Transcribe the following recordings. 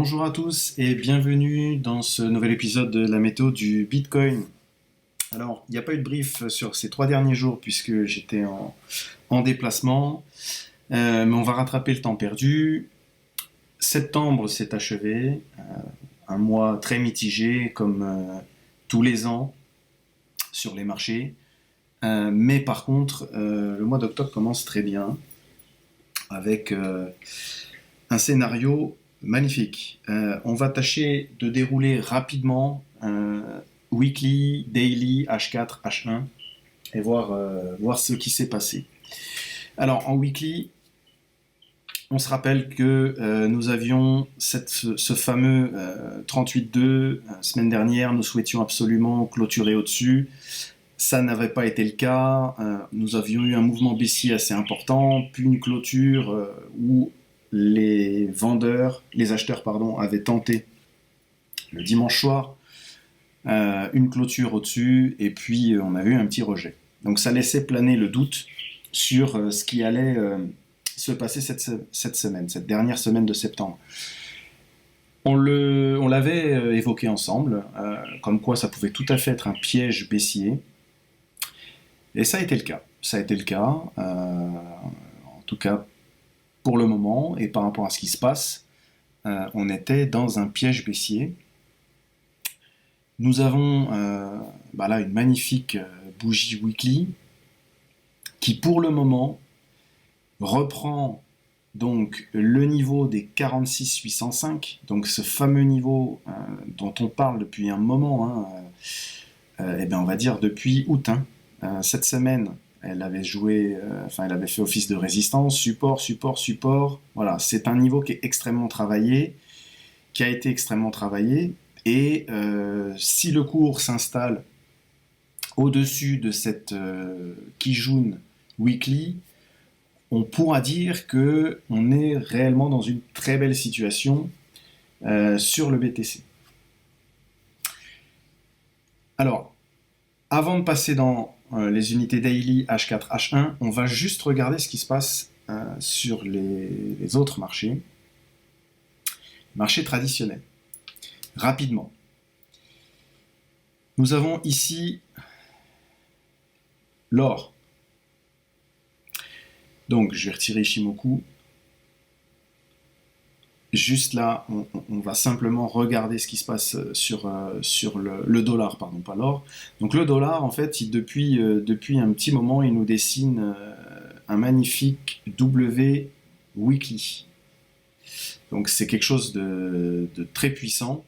Bonjour à tous et bienvenue dans ce nouvel épisode de la méthode du Bitcoin. Alors, il n'y a pas eu de brief sur ces 3 derniers jours puisque j'étais en déplacement, mais on va rattraper le temps perdu. Septembre s'est achevé, un mois très mitigé comme tous les ans sur les marchés. Mais par contre, le mois d'octobre commence très bien avec un scénario magnifique. On va tâcher de dérouler rapidement weekly, daily, H4, H1 et voir ce qui s'est passé. Alors en weekly, on se rappelle que nous avions ce fameux 38.2 semaine dernière, nous souhaitions absolument clôturer au-dessus. Ça n'avait pas été le cas. Nous avions eu un mouvement baissier assez important, puis une clôture où les acheteurs, avaient tenté le dimanche soir une clôture au-dessus, et puis on a eu un petit rejet. Donc ça laissait planer le doute sur ce qui allait se passer cette semaine, cette dernière semaine de septembre. On l'avait évoqué ensemble, comme quoi ça pouvait tout à fait être un piège baissier. Et ça a été le cas. Ça a été le cas, en tout cas pour le moment, et par rapport à ce qui se passe, on était dans un piège baissier. Nous avons là une magnifique bougie weekly qui pour le moment reprend donc le niveau des 46 805, donc ce fameux niveau dont on parle depuis un moment, on va dire depuis août. Cette semaine, elle avait fait office de résistance, support, support, support. Voilà, c'est un niveau qui est extrêmement travaillé, qui a été extrêmement travaillé. Et si le cours s'installe au-dessus de cette Kijun Weekly, on pourra dire qu'on est réellement dans une très belle situation sur le BTC. Alors, avant de passer dans les unités daily H4, H1, on va juste regarder ce qui se passe sur les autres marchés traditionnels. Rapidement. Nous avons ici l'or. Donc, je vais retirer Ishimoku. Juste là, on va simplement regarder ce qui se passe sur le dollar, pardon, pas l'or. Donc le dollar, en fait, depuis un petit moment, il nous dessine un magnifique W weekly. Donc c'est quelque chose de très puissant.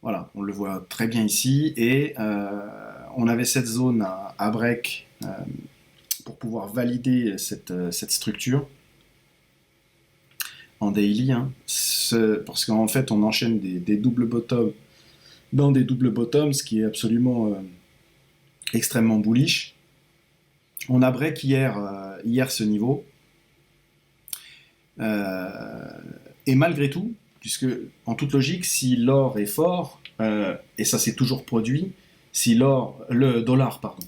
Voilà, on le voit très bien ici. Et on avait cette zone à break pour pouvoir valider cette structure en daily, parce qu'en fait on enchaîne des doubles bottoms dans des doubles bottoms, ce qui est absolument extrêmement bullish. On a break hier ce niveau, et malgré tout, puisque en toute logique, si l'or est fort, et ça s'est toujours produit, si le dollar, pardon,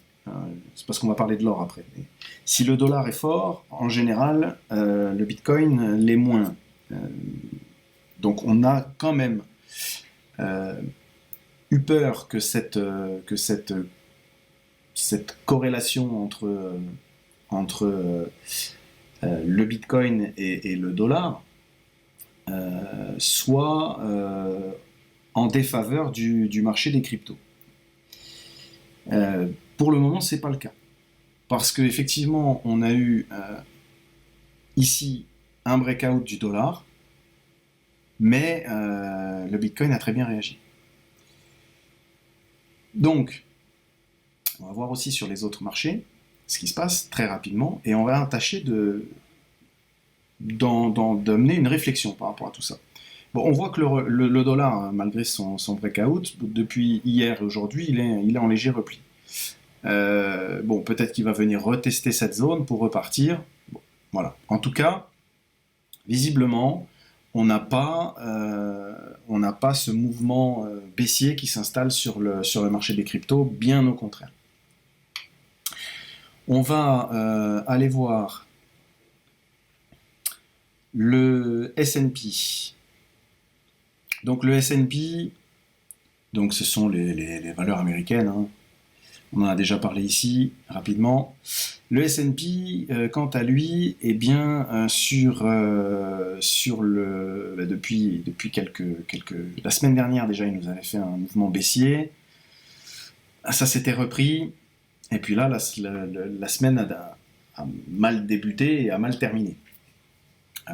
c'est parce qu'on va parler de l'or après, mais si le dollar est fort, en général, le Bitcoin l'est moins. Donc on a quand même eu peur que cette corrélation entre le Bitcoin et le dollar soit en défaveur du marché des cryptos. Pour le moment, c'est pas le cas. Parce qu'effectivement, on a eu ici un breakout du dollar, mais le Bitcoin a très bien réagi. Donc, on va voir aussi sur les autres marchés ce qui se passe très rapidement, et on va tâcher d'amener une réflexion par rapport à tout ça. Bon, on voit que le dollar, malgré son breakout, depuis hier et aujourd'hui, il est en léger repli. Peut-être qu'il va venir retester cette zone pour repartir. Bon, voilà. En tout cas, visiblement, on n'a pas ce mouvement baissier qui s'installe sur le marché des cryptos, bien au contraire. On va aller voir le S&P. Donc le S&P, donc ce sont les valeurs américaines, hein. On en a déjà parlé ici rapidement. Le S&P, quant à lui, est bien depuis la semaine dernière déjà, il nous avait fait un mouvement baissier. Ça s'était repris, et puis là, la semaine a mal débuté et a mal terminé.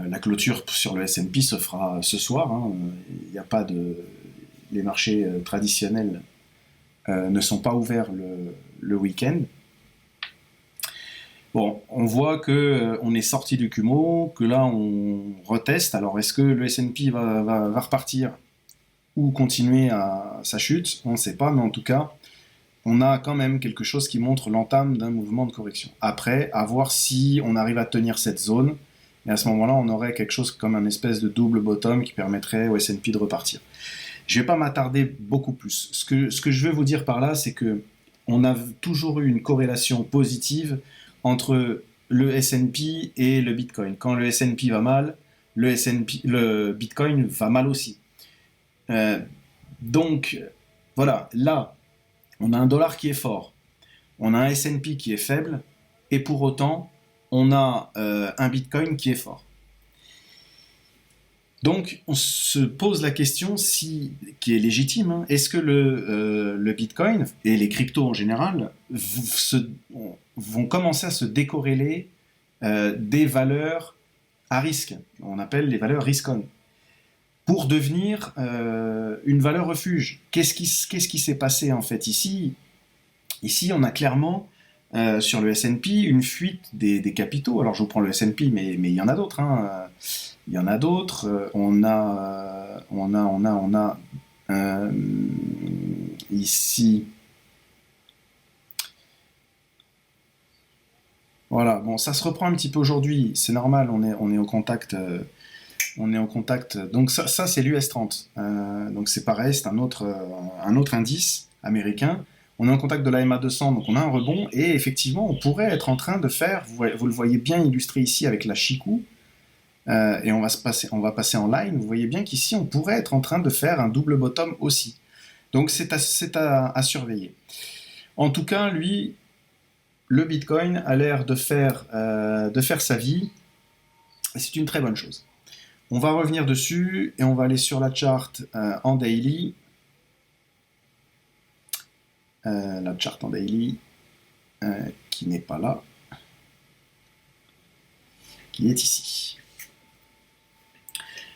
La clôture sur le S&P se fera ce soir, hein. Il n'y a pas de... Les marchés traditionnels ne sont pas ouverts le week-end. Bon, on voit que on est sorti du Kumo, que là on reteste. Alors est-ce que le S&P va repartir ou continuer sa chute? On ne sait pas, mais en tout cas, on a quand même quelque chose qui montre l'entame d'un mouvement de correction. Après, à voir si on arrive à tenir cette zone, et à ce moment-là, on aurait quelque chose comme un espèce de double bottom qui permettrait au S&P de repartir. Je ne vais pas m'attarder beaucoup plus. Ce que je veux vous dire par là, c'est que on a toujours eu une corrélation positive entre le S&P et le Bitcoin. Quand le S&P va mal, le Bitcoin va mal aussi. Donc, voilà, là, on a un dollar qui est fort, on a un S&P qui est faible, et pour autant, on a un Bitcoin qui est fort. Donc, on se pose la question qui est légitime, hein, est-ce que le Bitcoin et les cryptos en général vont commencer à se décorréler des valeurs à risque, on appelle les valeurs risk-on, pour devenir une valeur refuge. Qu'est-ce qui s'est passé en fait ici? Ici, on a clairement sur le S&P une fuite des capitaux. Alors, je vous prends le S&P, mais il y en a d'autres, hein. Il y en a d'autres. On a ici. Voilà. Bon, ça se reprend un petit peu aujourd'hui. C'est normal. On est au contact. On est en contact. Donc ça c'est l'US 30. Donc c'est pareil, c'est un autre indice américain. On est en contact de la MA 200, donc on a un rebond. Et effectivement, on pourrait être en train de faire, vous le voyez bien illustré ici avec la Chikou, et on va passer en line. Vous voyez bien qu'ici, on pourrait être en train de faire un double bottom aussi. Donc c'est à surveiller. En tout cas, lui, le Bitcoin a l'air de faire sa vie. Et c'est une très bonne chose. On va revenir dessus et on va aller sur la chart en daily. La chart en daily qui n'est pas là, qui est ici.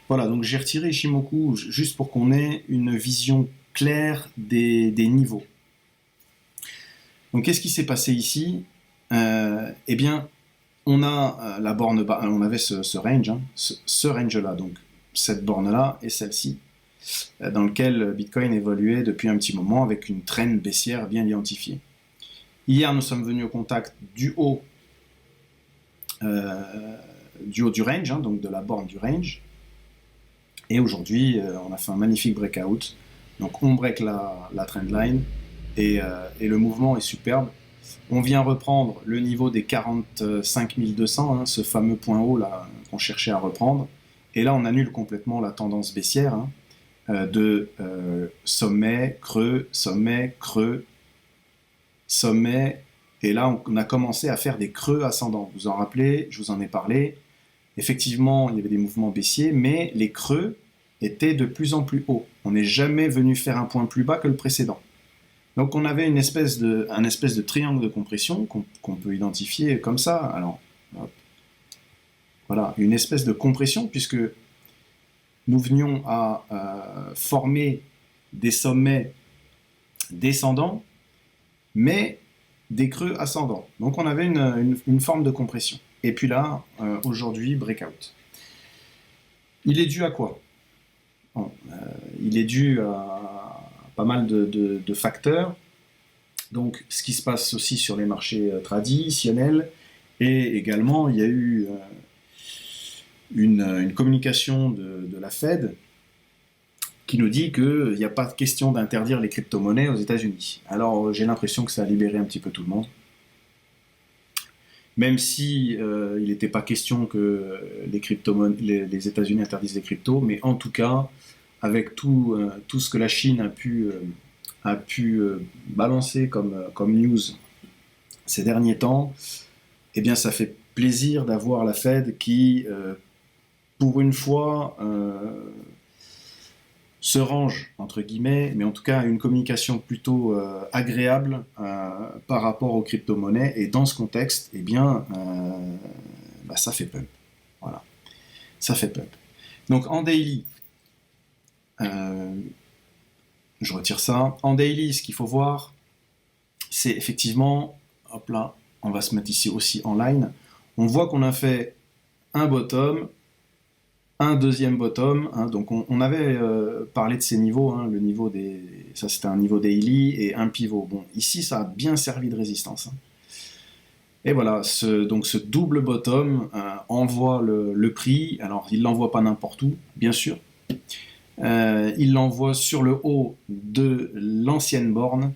Voilà, donc j'ai retiré Ishimoku juste pour qu'on ait une vision claire des niveaux. Donc qu'est-ce qui s'est passé ici? Eh bien, on a la borne bas, on avait ce range, hein, ce range-là, donc cette borne-là et celle-ci, dans lequel Bitcoin évoluait depuis un petit moment avec une trend baissière bien identifiée. Hier, nous sommes venus au contact du haut du range, hein, donc de la borne du range. Et aujourd'hui, on a fait un magnifique breakout. Donc on break la trendline et le mouvement est superbe. On vient reprendre le niveau des 45 200, hein, ce fameux point haut là qu'on cherchait à reprendre. Et là, on annule complètement la tendance baissière, hein, de sommet, creux, sommet, creux, sommet. Et là, on a commencé à faire des creux ascendants. Vous vous en rappelez, je vous en ai parlé. Effectivement, il y avait des mouvements baissiers, mais les creux étaient de plus en plus hauts. On n'est jamais venu faire un point plus bas que le précédent. Donc on avait un espèce de triangle de compression qu'on peut identifier comme ça. Alors, hop. Voilà, une espèce de compression puisque nous venions à former des sommets descendants, mais des creux ascendants. Donc on avait une forme de compression. Et puis là, aujourd'hui, breakout. Il est dû à quoi? Bon, il est dû à pas mal de facteurs. Donc, ce qui se passe aussi sur les marchés traditionnels. Et également, il y a eu une communication de la Fed qui nous dit qu'il n'y a pas de question d'interdire les crypto-monnaies aux États-Unis. Alors, j'ai l'impression que ça a libéré un petit peu tout le monde. Même si il n'était pas question que les États-Unis interdisent les cryptos, mais en tout cas, avec tout ce que la Chine a pu balancer comme news ces derniers temps, eh bien ça fait plaisir d'avoir la Fed qui, pour une fois, se range, entre guillemets, mais en tout cas a une communication plutôt agréable par rapport aux crypto-monnaies. Et dans ce contexte, eh bien, ça fait pump. Voilà, ça fait pump. Donc en daily, je retire ça. En daily, ce qu'il faut voir, c'est effectivement, hop là, on va se mettre ici aussi en line. On voit qu'on a fait un bottom, un deuxième bottom, hein, donc on avait parlé de ces niveaux, hein, le niveau ça c'était un niveau daily et un pivot. Bon, ici ça a bien servi de résistance. Hein. Et voilà, donc ce double bottom envoie le prix. Alors il l'envoie pas n'importe où, bien sûr. Il l'envoie sur le haut de l'ancienne borne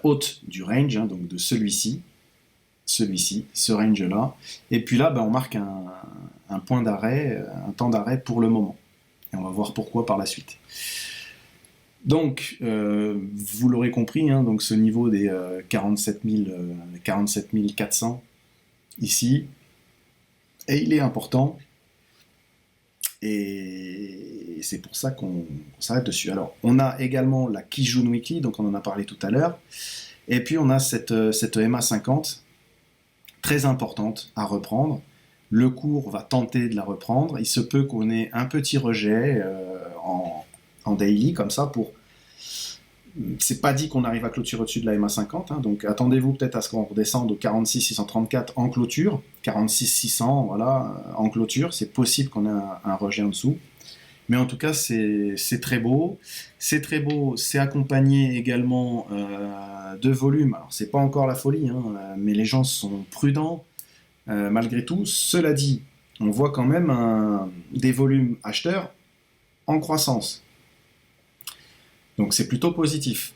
haute du range, hein, donc de celui-ci, ce range-là. Et puis là, on marque un point d'arrêt, un temps d'arrêt pour le moment. Et on va voir pourquoi par la suite. Donc, vous l'aurez compris, hein, donc ce niveau des 47 400 ici, et il est important. Et c'est pour ça qu'on s'arrête dessus. Alors, on a également la Kijun Weekly, donc on en a parlé tout à l'heure. Et puis, on a cette MA50, très importante à reprendre. Le cours va tenter de la reprendre. Il se peut qu'on ait un petit rejet en daily, comme ça, pour... C'est pas dit qu'on arrive à clôturer au-dessus de la MA50, hein, donc attendez-vous peut-être à ce qu'on redescende au 46 634 en clôture, 46 600, voilà, en clôture, c'est possible qu'on ait un rejet en dessous, mais en tout cas c'est très beau, c'est accompagné également de volume, alors c'est pas encore la folie, hein, mais les gens sont prudents malgré tout, cela dit, on voit quand même des volumes acheteurs en croissance. Donc c'est plutôt positif.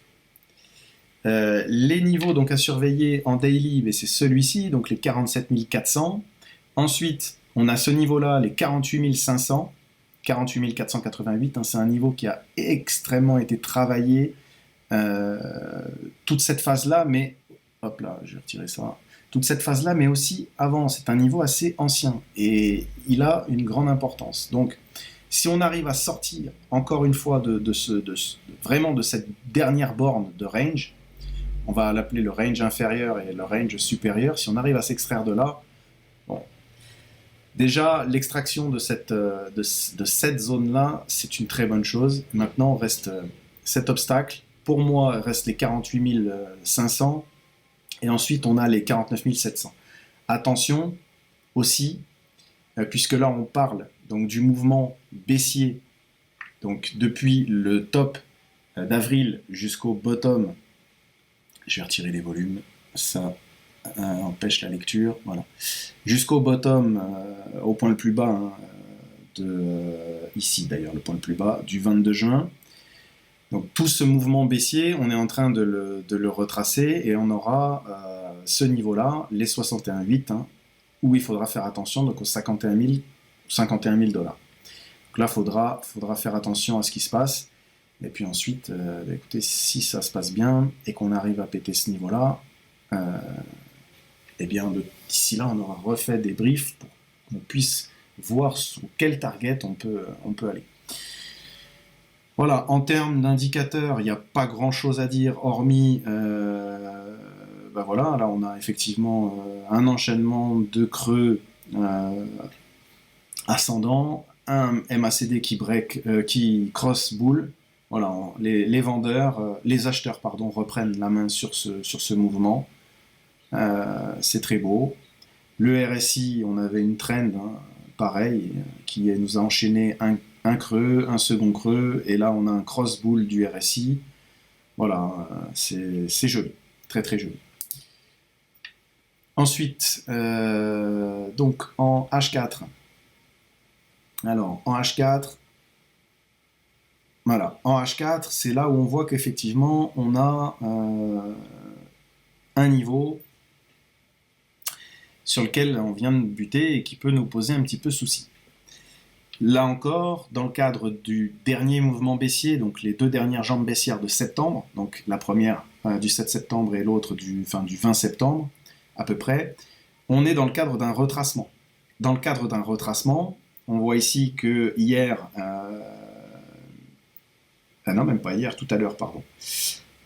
Les niveaux donc à surveiller en daily, c'est celui-ci, donc les 47 400. Ensuite, on a ce niveau-là, les 48 500, 48 488. Hein, c'est un niveau qui a extrêmement été travaillé toute cette phase-là, mais hop là, je vais retirer ça. Toute cette phase-là, mais aussi avant. C'est un niveau assez ancien et il a une grande importance. Donc si on arrive à sortir, encore une fois, vraiment de cette dernière borne de range, on va l'appeler le range inférieur et le range supérieur, si on arrive à s'extraire de là, bon, déjà, l'extraction de cette zone-là, c'est une très bonne chose. Maintenant, reste cet obstacle. Pour moi, reste les 48 500, et ensuite, on a les 49 700. Attention aussi, puisque là, on parle donc du mouvement baissier, donc depuis le top d'avril jusqu'au bottom. Je vais retirer les volumes, ça empêche la lecture, voilà. Jusqu'au bottom, au point le plus bas, hein, ici d'ailleurs, le point le plus bas, du 22 juin. Donc tout ce mouvement baissier, on est en train de le retracer, et on aura ce niveau-là, les 61,8, hein, où il faudra faire attention, donc aux 51 000 $. Donc là, il faudra faire attention à ce qui se passe. Et puis ensuite, écoutez, si ça se passe bien et qu'on arrive à péter ce niveau-là, eh bien, d'ici là, on aura refait des briefs pour qu'on puisse voir sur quel target on peut aller. Voilà, en termes d'indicateurs, il n'y a pas grand-chose à dire, hormis... voilà, là, on a effectivement un enchaînement de creux ascendant, un MACD qui cross boule. Voilà, les vendeurs, les acheteurs, pardon, reprennent la main sur ce mouvement. C'est très beau. Le RSI, on avait une trend, hein, pareil, qui nous a enchaîné un creux, un second creux, et là on a un cross boule du RSI. Voilà, c'est joli, très très joli. Ensuite, donc en H4. Alors, en H4, voilà, en H4, c'est là où on voit qu'effectivement, on a un niveau sur lequel on vient de buter et qui peut nous poser un petit peu souci. Là encore, dans le cadre du dernier mouvement baissier, donc les deux dernières jambes baissières de septembre, donc la première du 7 septembre et l'autre du 20 septembre, à peu près, on est dans le cadre d'un retracement. Dans le cadre d'un retracement, on voit ici que hier, non même pas hier, tout à l'heure, pardon,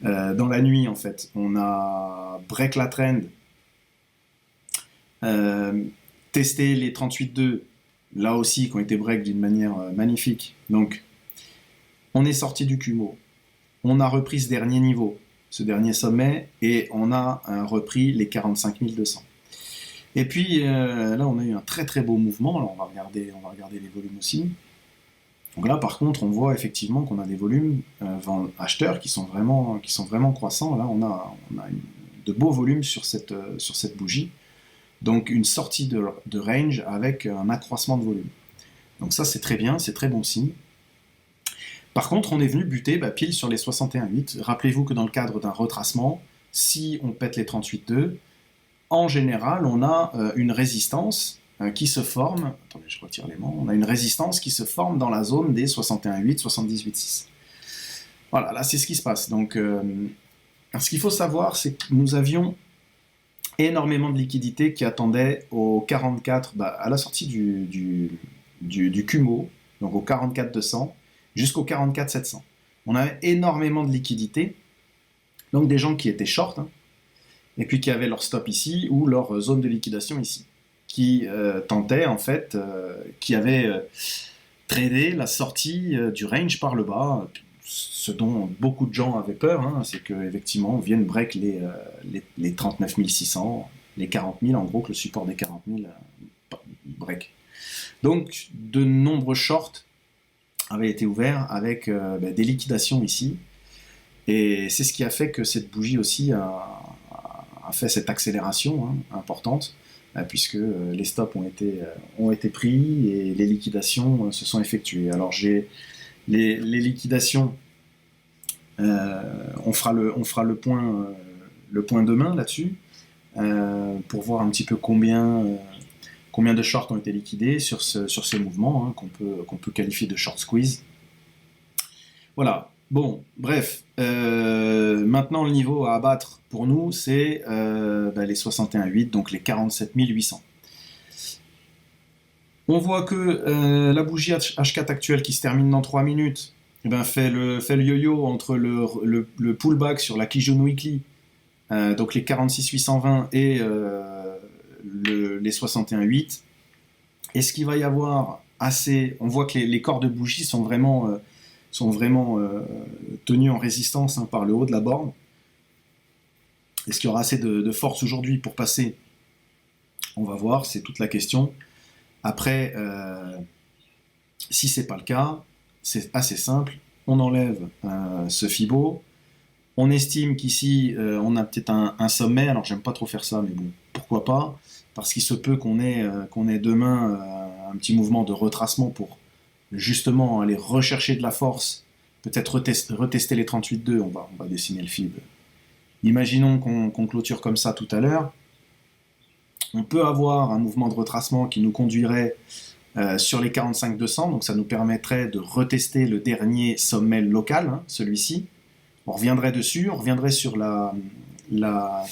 dans la nuit en fait, on a break la trend, testé les 38,2, là aussi qui ont été break d'une manière magnifique. Donc on est sorti du Kumo, on a repris ce dernier niveau, ce dernier sommet, et on a repris les 45 200. Et puis là on a eu un très très beau mouvement. Alors on va regarder les volumes aussi. Donc là par contre on voit effectivement qu'on a des volumes acheteurs qui sont vraiment croissants. Là on a de beaux volumes sur cette bougie. Donc une sortie de range avec un accroissement de volume. Donc ça c'est très bien, c'est très bon signe. Par contre, on est venu buter pile sur les 61,8. Rappelez-vous que dans le cadre d'un retracement, si on pète les 38,2, en général, on a une résistance qui se forme. Attendez, je retire les mains. On a une résistance qui se forme dans la zone des 61,8, 78,6. Voilà, là c'est ce qui se passe. Donc, ce qu'il faut savoir, c'est que nous avions énormément de liquidités qui attendaient au 44, à la sortie du Kumo, donc au 44 200, jusqu'au 44 700. On avait énormément de liquidités, donc des gens qui étaient short, et puis qui avaient leur stop ici, ou leur zone de liquidation ici, qui tentaient en fait, qui avaient tradé la sortie du range par le bas, ce dont beaucoup de gens avaient peur, c'est qu'effectivement on vienne break les 39 600, les 40 000, en gros que le support des 40 000 break. Donc de nombreux shorts avaient été ouverts avec des liquidations ici, et c'est ce qui a fait que cette bougie aussi a fait cette accélération importante, puisque les stops ont été pris et les liquidations se sont effectuées. Alors j'ai les liquidations, on fera le point demain là-dessus, pour voir un petit peu combien de shorts ont été liquidés sur ce mouvement qu'on peut qualifier de short squeeze. Voilà. Bon, bref. Maintenant, le niveau à abattre pour nous, c'est les 61,8, donc les 47 800. On voit que la bougie H4 actuelle qui se termine dans 3 minutes fait le yo-yo entre le pullback sur la Kijun Weekly, donc les 46 820 et les 61,8. Est-ce qu'il va y avoir assez... On voit que les corps de bougie sont vraiment tenus en résistance par le haut de la borne. Est-ce qu'il y aura assez de force aujourd'hui pour passer? On va voir, c'est toute la question. Après, si c'est pas le cas, c'est assez simple. On enlève ce Fibo. On estime qu'ici, on a peut-être un sommet. Alors, j'aime pas trop faire ça, mais bon, pourquoi pas? Parce qu'il se peut qu'on ait demain un petit mouvement de retracement pour justement aller rechercher de la force, peut-être retester les 38,2. On va dessiner le fib. Imaginons qu'on clôture comme ça tout à l'heure. On peut avoir un mouvement de retracement qui nous conduirait sur les 45 200, donc ça nous permettrait de retester le dernier sommet local, celui-ci. On reviendrait dessus, on reviendrait sur la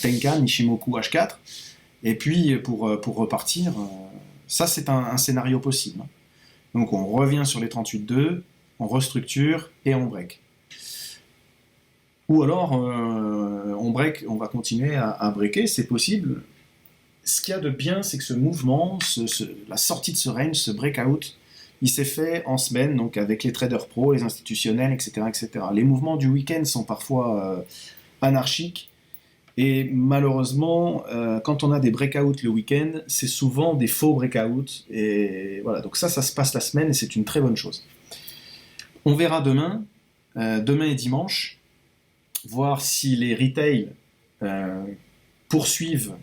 Tenkan Nishimoku H4, et puis pour repartir, ça c'est un scénario possible. Donc on revient sur les 38,2, on restructure et on break. Ou alors on break, on va continuer à breaker, c'est possible. Ce qu'il y a de bien, c'est que ce mouvement, la sortie de ce range, ce breakout, il s'est fait en semaine, donc avec les traders pros, les institutionnels, etc., etc. Les mouvements du week-end sont parfois anarchiques, et malheureusement, quand on a des breakouts le week-end, c'est souvent des faux breakouts, et voilà, donc ça se passe la semaine, et c'est une très bonne chose. On verra demain et dimanche, voir si les retail poursuivent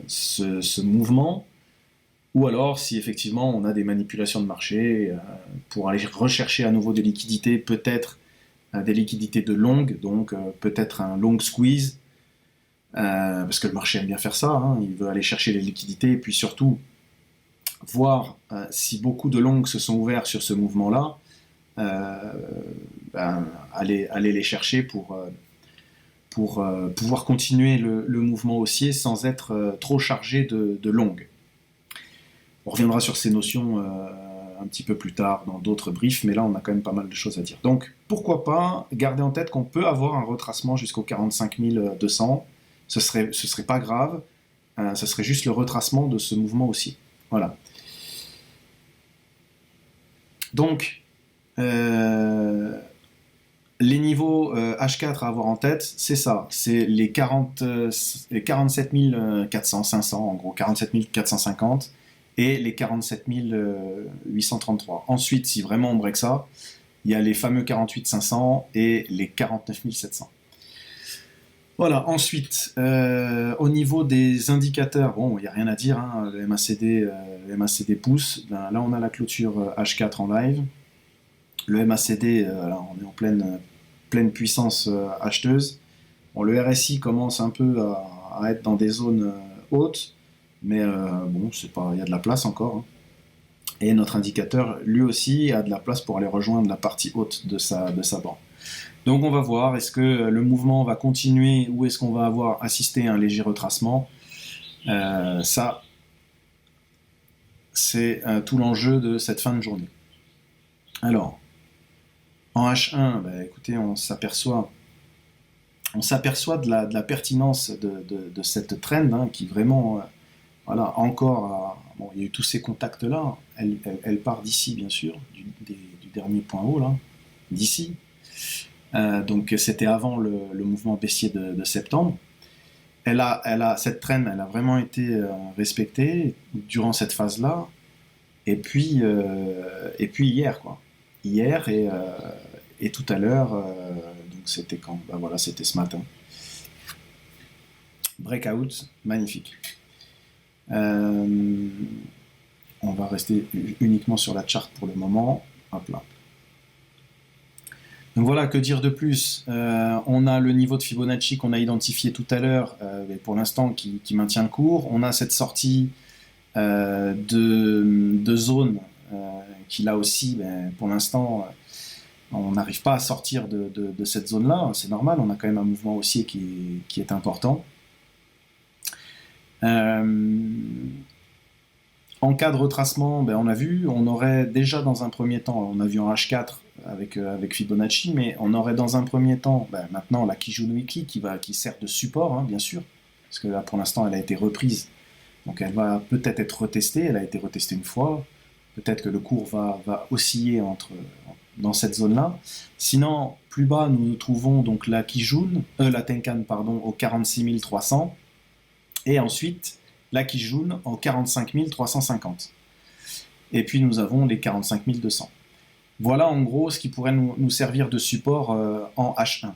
ce mouvement, ou alors si effectivement on a des manipulations de marché pour aller rechercher à nouveau des liquidités, peut-être des liquidités de longue, donc peut-être un long squeeze, parce que le marché aime bien faire ça, il veut aller chercher les liquidités, et puis surtout voir si beaucoup de longs se sont ouverts sur ce mouvement-là, aller les chercher pour pouvoir continuer le mouvement haussier sans être trop chargé de longues. On reviendra sur ces notions un petit peu plus tard dans d'autres briefs, mais là on a quand même pas mal de choses à dire. Donc pourquoi pas garder en tête qu'on peut avoir un retracement jusqu'au 45 200, ce serait pas grave, ce serait juste le retracement de ce mouvement haussier. Voilà. Donc, les niveaux H4 à avoir en tête, c'est ça, c'est les 47 400, 500, en gros 47 450 et les 47 833. Ensuite, si vraiment on break ça, il y a les fameux 48 500 et les 49 700. Voilà, ensuite, au niveau des indicateurs, bon, il n'y a rien à dire, hein, le MACD pousse. Ben, là, on a la clôture H4 en live. Le MACD, là, on est en pleine puissance acheteuse. Bon, le RSI commence un peu à être dans des zones hautes, mais bon, il y a de la place encore. Hein. Et notre indicateur, lui aussi, a de la place pour aller rejoindre la partie haute de sa bande. Donc on va voir, est-ce que le mouvement va continuer ou est-ce qu'on va avoir assisté à un léger retracement. Ça, c'est tout l'enjeu de cette fin de journée. Alors, en H1, écoutez, on s'aperçoit de la pertinence de cette trend hein, qui vraiment, voilà, encore, bon, il y a eu tous ces contacts-là, elle part d'ici, bien sûr, du dernier point haut, là, d'ici. Donc c'était avant le mouvement baissier de septembre. Cette trend, elle a vraiment été respectée durant cette phase-là. Et puis hier, quoi. Hier et tout à l'heure, donc c'était quand? Ben voilà, c'était ce matin. Breakout, magnifique. On va rester uniquement sur la charte pour le moment. Hop là. Donc voilà, que dire de plus? On a le niveau de Fibonacci qu'on a identifié tout à l'heure, pour l'instant qui maintient le cours. On a cette sortie de zone qui là aussi, pour l'instant, on n'arrive pas à sortir de cette zone-là. C'est normal, on a quand même un mouvement haussier qui est important. En cas de retracement, on a vu, on aurait déjà dans un premier temps, on a vu en H4 avec Fibonacci, mais on aurait dans un premier temps, maintenant la Kijun Weekly qui sert de support, hein, bien sûr, parce que là pour l'instant elle a été reprise, donc elle va peut-être être retestée, elle a été retestée une fois, peut-être que le cours va osciller dans cette zone-là. Sinon, plus bas, nous trouvons donc la Tenkan au 46 300, et ensuite la Kijun en 45 350. Et puis nous avons les 45 200. Voilà en gros ce qui pourrait nous servir de support en H1.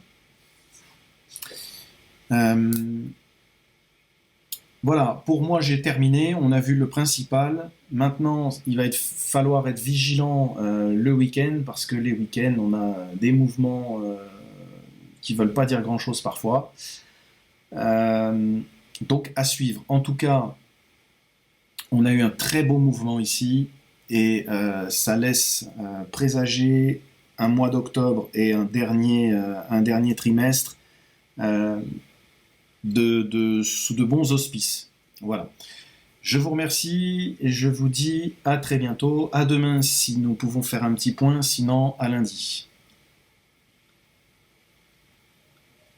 Voilà, pour moi j'ai terminé, on a vu le principal. Maintenant, il va falloir être vigilant le week-end, parce que les week-ends, on a des mouvements qui ne veulent pas dire grand-chose parfois. Donc à suivre. En tout cas, on a eu un très beau mouvement ici, et ça laisse présager un mois d'octobre et un dernier trimestre sous de bons auspices. Voilà. Je vous remercie et je vous dis à très bientôt. À demain si nous pouvons faire un petit point, sinon à lundi.